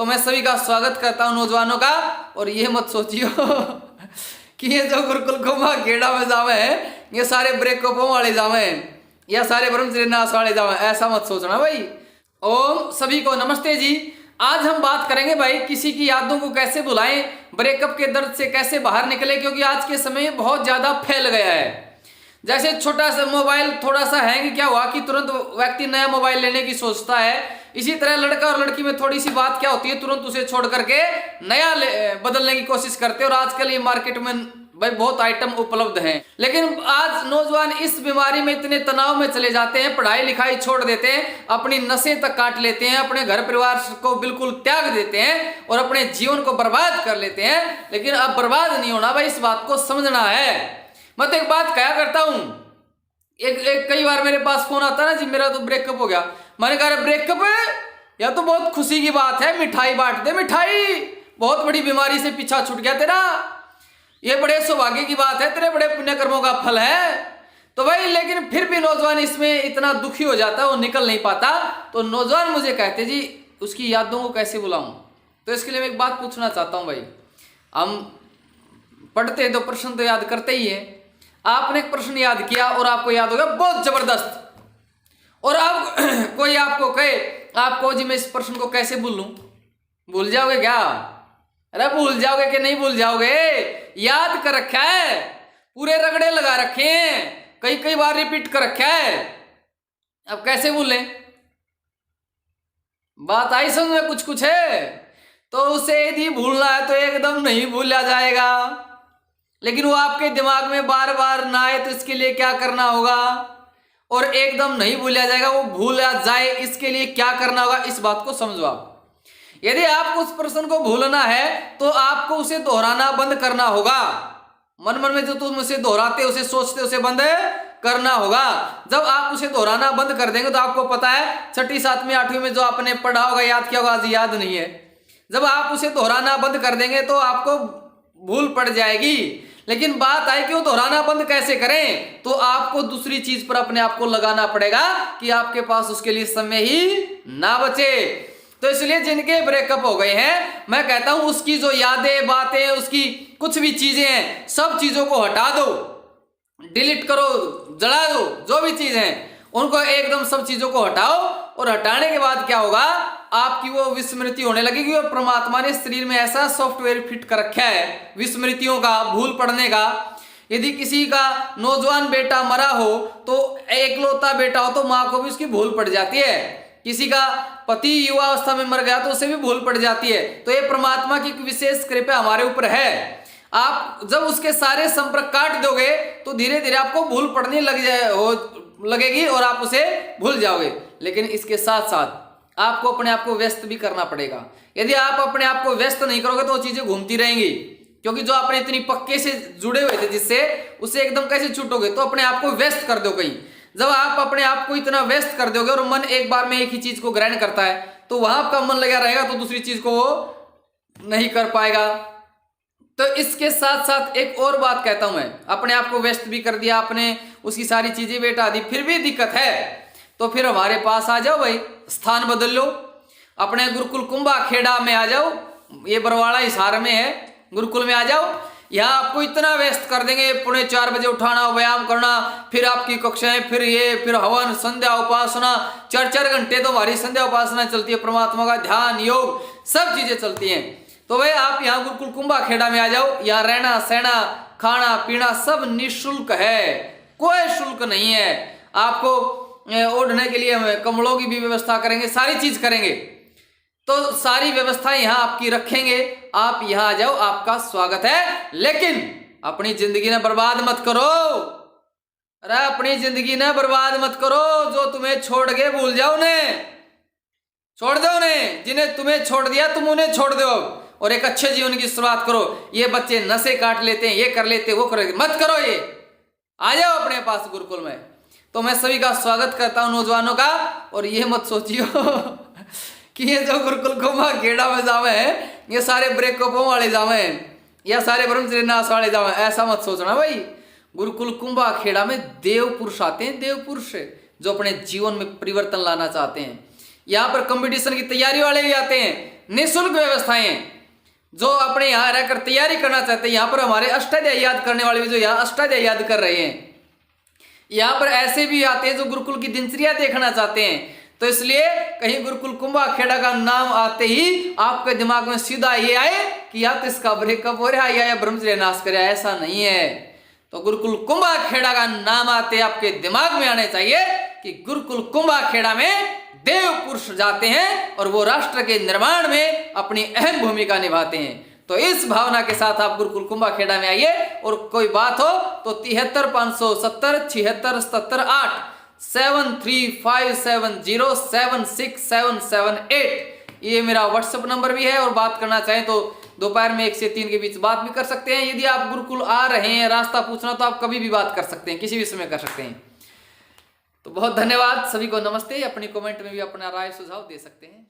तो मैं सभी का स्वागत करता हूं नौजवानों का। और ये मत सोचियो कि ये जो गुरुकुल कुंभा खेड़ा में जावे हैं ये सारे ब्रेकअपों वाले जावे हैं या सारे ब्रह्मचर्य नाश वाले जावे, ऐसा मत सोचना भाई। ओम सभी को नमस्ते जी। आज हम बात करेंगे भाई किसी की यादों को कैसे भुलाएं, ब्रेकअप के दर्द से कैसे बाहर निकले, क्योंकि आज के समय में बहुत ज्यादा फैल गया है। जैसे छोटा सा मोबाइल थोड़ा सा हैंग क्या हुआ कि तुरंत व्यक्ति नया मोबाइल लेने की सोचता है, इसी तरह लड़का और लड़की में थोड़ी सी बात क्या होती है तुरंत उसे छोड़ करके नया बदलने की कोशिश करते हैं। और आजकल ये मार्केट में भाई बहुत आइटम उपलब्ध हैं, लेकिन आज नौजवान इस बीमारी में इतने तनाव में चले जाते हैं, पढ़ाई लिखाई छोड़ देते हैं, अपनी नसें तक काट लेते हैं, अपने घर परिवार को बिल्कुल त्याग देते हैं और अपने जीवन को बर्बाद कर लेते हैं। लेकिन अब बर्बाद नहीं होना भाई, इस बात को समझना है। मैं तो एक बात कहा करता हूं, एक कई बार मेरे पास फोन आता है ना जी मेरा तो ब्रेकअप हो गया। मैंने कहा ब्रेकअप है या तो बहुत खुशी की बात है, मिठाई बांट दे, मिठाई बहुत बड़ी बीमारी से पीछा छूट गया तेरा, ये बड़े सौभाग्य की बात है, तेरे बड़े पुण्य कर्मों का फल है। तो भाई लेकिन फिर भी नौजवान इसमें इतना दुखी हो जाता है, वो निकल नहीं पाता। तो नौजवान मुझे कहते जी उसकी यादों को कैसे बुलाऊं, तो इसके लिए मैं एक बात पूछना चाहता हूं भाई। हम पढ़ते हैं तो प्रश्न तो याद करते ही है। आपने एक प्रश्न याद किया और आपको याद हो गया बहुत जबरदस्त, और अब कोई आपको कहे आपको जी मैं इस प्रश्न को कैसे भूल लूं, भूल जाओगे क्या? अरे भूल जाओगे कि नहीं भूल जाओगे, याद कर रखा है, पूरे रगड़े लगा रखे हैं, कई कई बार रिपीट कर रखा है, अब कैसे भूलें? बात आई समझ में कुछ कुछ है। तो उसे यदि भूलना है तो एकदम नहीं भूला जाएगा, लेकिन वो आपके दिमाग में बार बार ना आए तो इसके लिए क्या करना होगा, और एकदम नहीं भूला जाएगा, वो भूला जाए इसके लिए क्या करना होगा, इस बात को समझो आप। यदि आपको उस प्रश्न को भूलना है तो आपको उसे दोहराना बंद करना होगा। मन मन में जो तुम उसे दोहराते उसे सोचते उसे बंद करना होगा। जब आप उसे दोहराना बंद कर देंगे तो आपको पता है छठी सातवीं आठवीं में जो आपने पढ़ा होगा याद किया होगा आज याद नहीं है। जब आप उसे दोहराना बंद कर देंगे तो आपको भूल पड़ जाएगी। लेकिन बात आई कि वो दोहराना बंद कैसे करें, तो आपको दूसरी चीज पर अपने आप को लगाना पड़ेगा कि आपके पास उसके लिए समय ही ना बचे। तो इसलिए जिनके ब्रेकअप हो गए हैं मैं कहता हूं उसकी जो यादें बातें उसकी कुछ भी चीजें हैं सब चीजों को हटा दो, डिलीट करो, जला दो, जो भी चीज हैं उनको एकदम सब चीजों को हटाओ। और हटाने के बाद क्या होगा, आपकी वो विस्मृति होने लगेगी। और परमात्मा ने शरीर में ऐसा सॉफ्टवेयर फिट कर रखा है विस्मृतियों का, भूल पड़ने का। यदि किसी का नौजवान बेटा मरा हो तो एकलौता बेटा हो तो माँ को भी उसकी भूल पड़ जाती है। किसी का पति युवा अवस्था में मर गया तो उसे भी भूल पड़ जाती है। तो ये परमात्मा की विशेष कृपा हमारे ऊपर है। आप जब उसके सारे संपर्क काट दोगे तो धीरे धीरे आपको भूल पड़ने लगेगी और आप उसे भूल जाओगे। लेकिन इसके साथ साथ आपको अपने आप को व्यस्त भी करना पड़ेगा। यदि आप अपने आप को व्यस्त नहीं करोगे तो वो चीजें घूमती रहेंगी, क्योंकि जो आपने इतनी पक्के से जुड़े हुए थे जिससे उसे एकदम कैसे छूटोगे। तो अपने आप को व्यस्त कर दो कहीं। जब आप अपने आप को इतना व्यस्त कर दोगे और मन एक बार में एक ही चीज को ग्रहण करता है तो वहां आपका मन लगा रहेगा तो दूसरी चीज को वो नहीं कर पाएगा। तो इसके साथ साथ एक और बात कहता हूं मैं, अपने आप को व्यस्त भी कर दिया आपने, उसकी सारी चीजें बेटा दी, फिर भी दिक्कत है तो फिर हमारे पास आ जाओ भाई, स्थान बदल लो, अपने गुरुकुल कुंभा खेड़ा में आ जाओ। ये बरवाड़ा हिसार में है, गुरुकुल में आ जाओ। यहाँ आपको इतना व्यस्त कर देंगे, 4:30 बजे उठाना, व्यायाम करना, फिर आपकी कक्षाएं, फिर हवन, संध्या उपासना, 4-4 घंटे तो हमारी संध्या उपासना चलती है, परमात्मा का ध्यान योग सब चीजें चलती हैं। तो भाई आप यहाँ गुरुकुल कुंभा खेड़ा में आ जाओ। यहाँ रहना सहना खाना पीना सब निःशुल्क है, कोई शुल्क नहीं है। आपको ओढ़ने के लिए कमलों की भी व्यवस्था करेंगे, सारी चीज करेंगे। तो सारी व्यवस्थाएं यहाँ आपकी रखेंगे, आप यहाँ आ जाओ, आपका स्वागत है। लेकिन अपनी जिंदगी ना बर्बाद मत करो। अरे अपनी जिंदगी ना बर्बाद मत करो। जो तुम्हें छोड़ गए भूल जाओ उन्हें, छोड़ दो उन्हें। जिन्हें तुम्हें छोड़ दिया तुम उन्हें छोड़ दो और एक अच्छे जीवन की शुरुआत करो। ये बच्चे नशे काट लेते हैं, ये कर लेते वो कर लेते, मत करो। ये आ जाओ अपने पास गुरुकुल में। तो मैं सभी का स्वागत करता हूं नौजवानों का। और ये मत सोचियो कि ये जो गुरुकुल कुंभा खेड़ा में जावे हैं ये सारे ब्रेकअपों वाले जावे हैं या सारे ब्रह्मचर्य नाश वाले जावे, ऐसा मत सोचना भाई। गुरुकुल कुंभा खेड़ा में देव पुरुष आते हैं, देव पुरुष जो अपने जीवन में परिवर्तन लाना चाहते हैं। यहाँ पर कंपटीशन की तैयारी वाले भी आते हैं। निःशुल्क व्यवस्थाएं, जो अपने यहाँ रहकर तैयारी करना चाहते हैं, यहाँ पर हमारे अष्टाध्यायी याद करने वाले भी जो यहाँ अष्टाध्यायी याद कर रहे हैं, यहाँ पर ऐसे भी आते हैं जो गुरुकुल की दिनचर्या देखना चाहते हैं। तो इसलिए कहीं गुरुकुल कुंभाखेड़ा का नाम आते ही आपके दिमाग में सीधा ये आए कि या तो इसका ब्रेकअप हो रहा है या ब्रह्मचर्य नाश करे, ऐसा नहीं है। तो गुरुकुल कुंभाखेड़ा का नाम आते आपके दिमाग में आने चाहिए कि गुरुकुल कुंभाखेड़ा में देव पुरुष जाते हैं और वो राष्ट्र के निर्माण में अपनी अहम भूमिका निभाते हैं। तो इस भावना के साथ आप गुरुकुल कुंभाखेड़ा में आइए, और कोई बात हो तो 73 570 76 77 8 7357076778 ये मेरा व्हाट्सएप नंबर भी है। और बात करना चाहें तो दोपहर में 1 से 3 के बीच बात भी कर सकते हैं। यदि आप गुरुकुल आ रहे हैं, रास्ता पूछना, तो आप कभी भी बात कर सकते हैं, किसी भी समय कर सकते हैं। तो बहुत धन्यवाद, सभी को नमस्ते। अपनी कमेंट में भी अपना राय सुझाव दे सकते हैं।